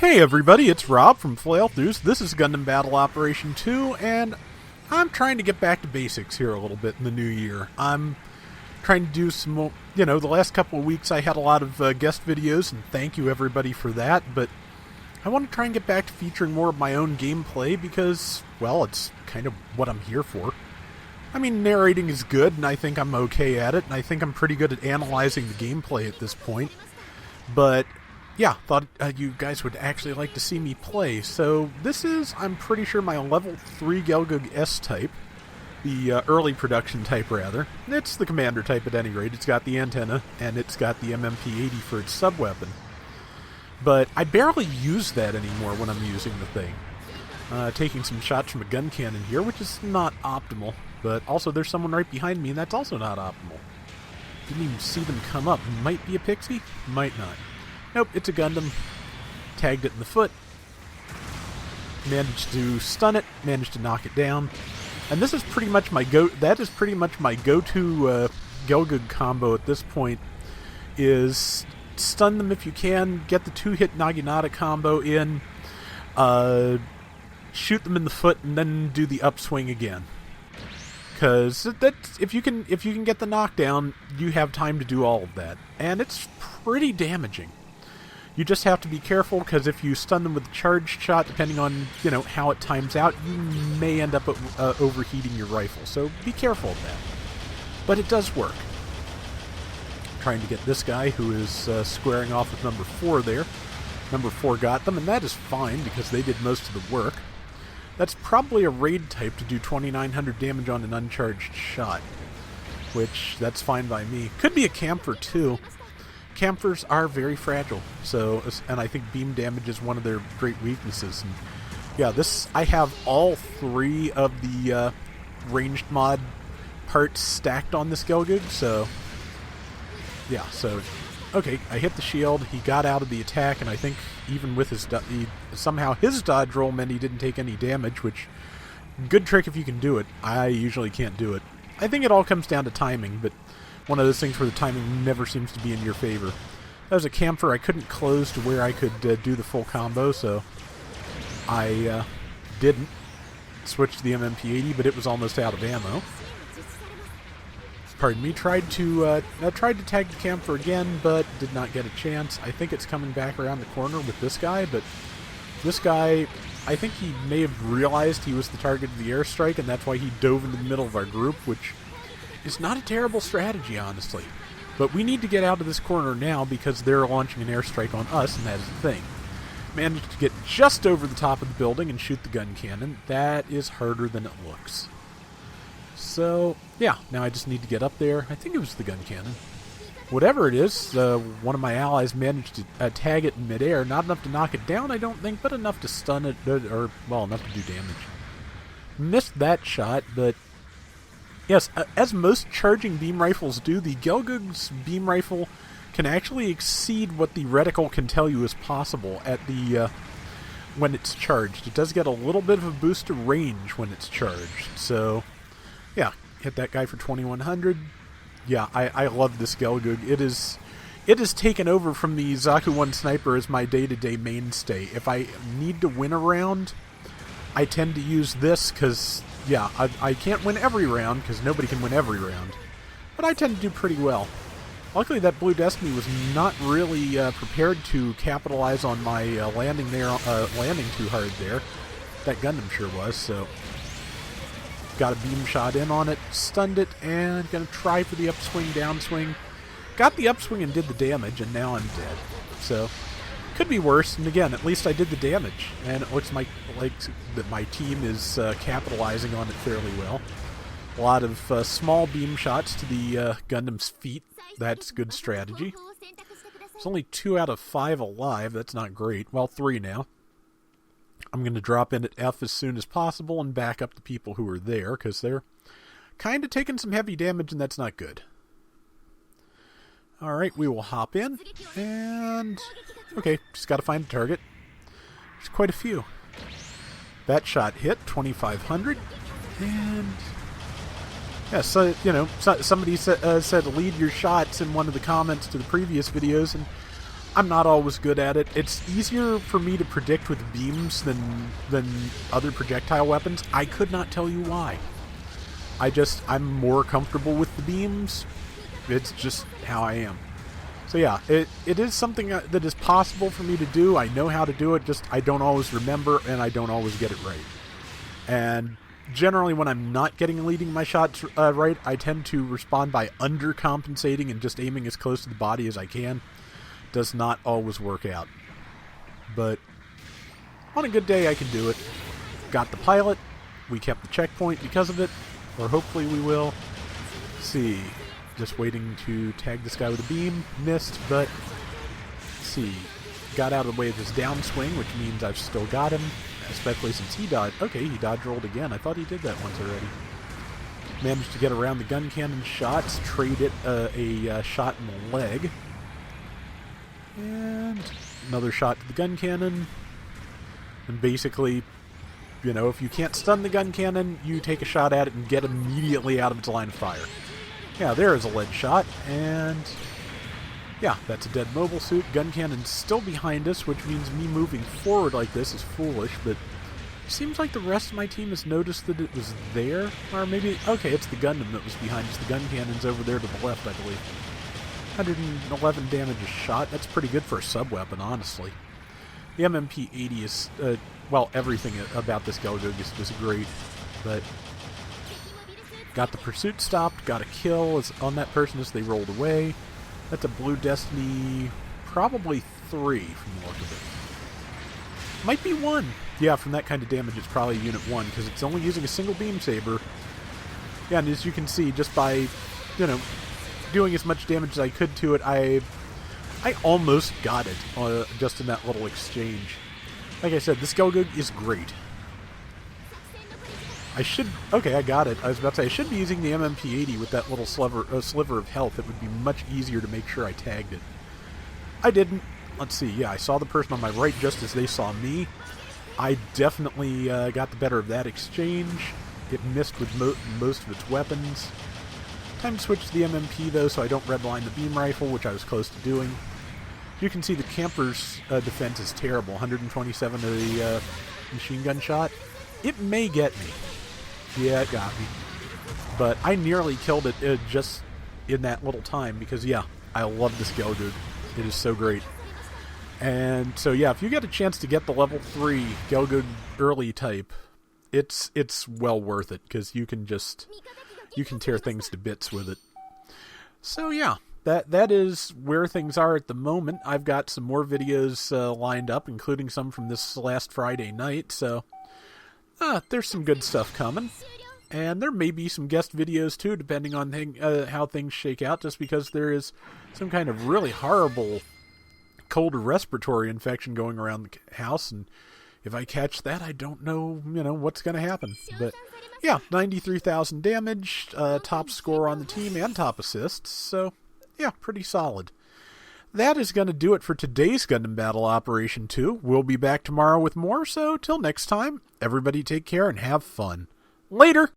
Hey everybody, it's Rob from Flailthroughs. This is Gundam Battle Operation 2, and I'm trying to get back to basics here a little bit in the new year. I'm trying to do some more, the last couple of weeks I had a lot of guest videos, and thank you everybody for that, but I want to try and get back to featuring more of my own gameplay because, well, it's kind of what I'm here for. I mean, narrating is good, and I think I'm okay at it, and I think I'm pretty good at analyzing the gameplay at this point, but yeah, thought you guys would actually like to see me play. So this is, I'm pretty sure, my level 3 Gelgoog S-type. The early production type, rather. It's the commander type at any rate. It's got the antenna, and it's got the MMP-80 for its sub-weapon. But I barely use that anymore when I'm using the thing. Taking some shots from a gun cannon here, which is not optimal. But also there's someone right behind me, and that's also not optimal. Didn't even see them come up. Might be a pixie? Might not. Nope, it's a Gundam. Tagged it in the foot. Managed to stun it. Managed to knock it down. And this is pretty much my that is pretty much my go-to Gelgoog combo at this point. Is stun them if you can. Get the 2-hit Naginata combo in. Shoot them in the foot, and then do the upswing again. Because if you can get the knockdown, you have time to do all of that, and it's pretty damaging. You just have to be careful, because if you stun them with a charged shot, depending on, how it times out, you may end up overheating your rifle. So be careful of that. But it does work. Trying to get this guy, who is squaring off with number 4 there. Number 4 got them, and that is fine, because they did most of the work. That's probably a raid type to do 2,900 damage on an uncharged shot. Which, that's fine by me. Could be a camphor, too. Camphors are very fragile, and I think beam damage is one of their great weaknesses. And yeah, I have all 3 of the ranged mod parts stacked on this Gelgoog, so yeah, okay, I hit the shield, he got out of the attack, and I think even with somehow his dodge roll meant he didn't take any damage, which, good trick if you can do it. I usually can't do it. I think it all comes down to timing, but one of those things where the timing never seems to be in your favor. That was a camphor I couldn't close to where I could do the full combo, so I didn't. Switched to the MMP-80, but it was almost out of ammo. Pardon me. Tried to tag the camphor again, but did not get a chance. I think it's coming back around the corner with this guy, but this guy, I think he may have realized he was the target of the airstrike, and that's why he dove into the middle of our group, which is not a terrible strategy, honestly. But we need to get out of this corner now because they're launching an airstrike on us, and that is the thing. Managed to get just over the top of the building and shoot the gun cannon. That is harder than it looks. So, yeah, now I just need to get up there. I think it was the gun cannon. Whatever it is, one of my allies managed to tag it in midair. Not enough to knock it down, I don't think, but enough to stun it, or, well, enough to do damage. Missed that shot, but yes, as most charging beam rifles do, the Gelgoog's beam rifle can actually exceed what the reticle can tell you is possible at the when it's charged. It does get a little bit of a boost to range when it's charged. So, yeah, hit that guy for 2,100. Yeah, I love this Gelgoog. It is taken over from the Zaku I Sniper as my day-to-day mainstay. If I need to win a round, I tend to use this because, yeah, I can't win every round because nobody can win every round. But I tend to do pretty well. Luckily, that Blue Destiny was not really prepared to capitalize on my landing too hard there. That Gundam sure was, so got a beam shot in on it, stunned it, and gonna try for the upswing, downswing. Got the upswing and did the damage, and now I'm dead. So, could be worse, and again, at least I did the damage, and it looks like that my team is capitalizing on it fairly well. A lot of small beam shots to the Gundam's feet. That's good strategy. There's only 2 out of 5 alive. That's not great. Well, 3 now. I'm going to drop in at F as soon as possible and back up the people who are there, because they're kind of taking some heavy damage, and that's not good. Alright, we will hop in, and okay, just got to find a target. There's quite a few. That shot hit, 2,500, and yeah, so, somebody said lead your shots in one of the comments to the previous videos, and I'm not always good at it. It's easier for me to predict with beams than other projectile weapons. I could not tell you why. I'm more comfortable with the beams. It's just how I am. So yeah, it is something that is possible for me to do. I know how to do it, just I don't always remember and I don't always get it right. And generally when I'm not leading my shots right, I tend to respond by undercompensating and just aiming as close to the body as I can. Does not always work out. But on a good day I can do it. Got the pilot. We kept the checkpoint because of it. Or hopefully we will. Let's see. Just waiting to tag this guy with a beam. Missed, but let's see. Got out of the way of his downswing, which means I've still got him. Especially since he dodged. Okay, he dodge rolled again. I thought he did that once already. Managed to get around the gun cannon shots. Trade it a shot in the leg. And another shot to the gun cannon. And basically, you know, if you can't stun the gun cannon, you take a shot at it and get immediately out of its line of fire. Yeah, there is a lead shot, and yeah, that's a dead mobile suit. Gun cannon's still behind us, which means me moving forward like this is foolish, but it seems like the rest of my team has noticed that it was there. Or maybe, okay, it's the Gundam that was behind us. The gun cannon's over there to the left, I believe. 111 damage a shot. That's pretty good for a sub-weapon, honestly. The MMP-80 is, well, everything about this Gelgoog is just great, but got the pursuit stopped, got a kill on that person as they rolled away. That's a Blue Destiny, probably 3 from the look of it. Might be 1. Yeah, from that kind of damage, it's probably Unit 1, because it's only using a single beam saber. Yeah, and as you can see, just by, you know, doing as much damage as I could to it, I almost got it, just in that little exchange. Like I said, this Gelgoog is great. Okay, I got it. I was about to say, I should be using the MMP-80 with that little sliver of health. It would be much easier to make sure I tagged it. I didn't. Let's see, yeah, I saw the person on my right just as they saw me. I definitely got the better of that exchange. It missed with most of its weapons. Time to switch to the MMP, though, so I don't redline the beam rifle, which I was close to doing. You can see the camper's defense is terrible. 127 of the machine gun shot. It may get me. Yeah, it got me. But I nearly killed it just in that little time, because, yeah, I love this Gelgoog. It is so great. And so, yeah, if you get a chance to get the level 3 Gelgoog early type, it's well worth it, because you can tear things to bits with it. So, yeah, that is where things are at the moment. I've got some more videos lined up, including some from this last Friday night, so there's some good stuff coming. And there may be some guest videos, too, depending on how things shake out, just because there is some kind of really horrible cold respiratory infection going around the house, and if I catch that, I don't know, what's going to happen. But, yeah, 93,000 damage, top score on the team, and top assists, so, yeah, pretty solid. That is going to do it for today's Gundam Battle Operation 2. We'll be back tomorrow with more, so till next time, everybody take care and have fun. Later!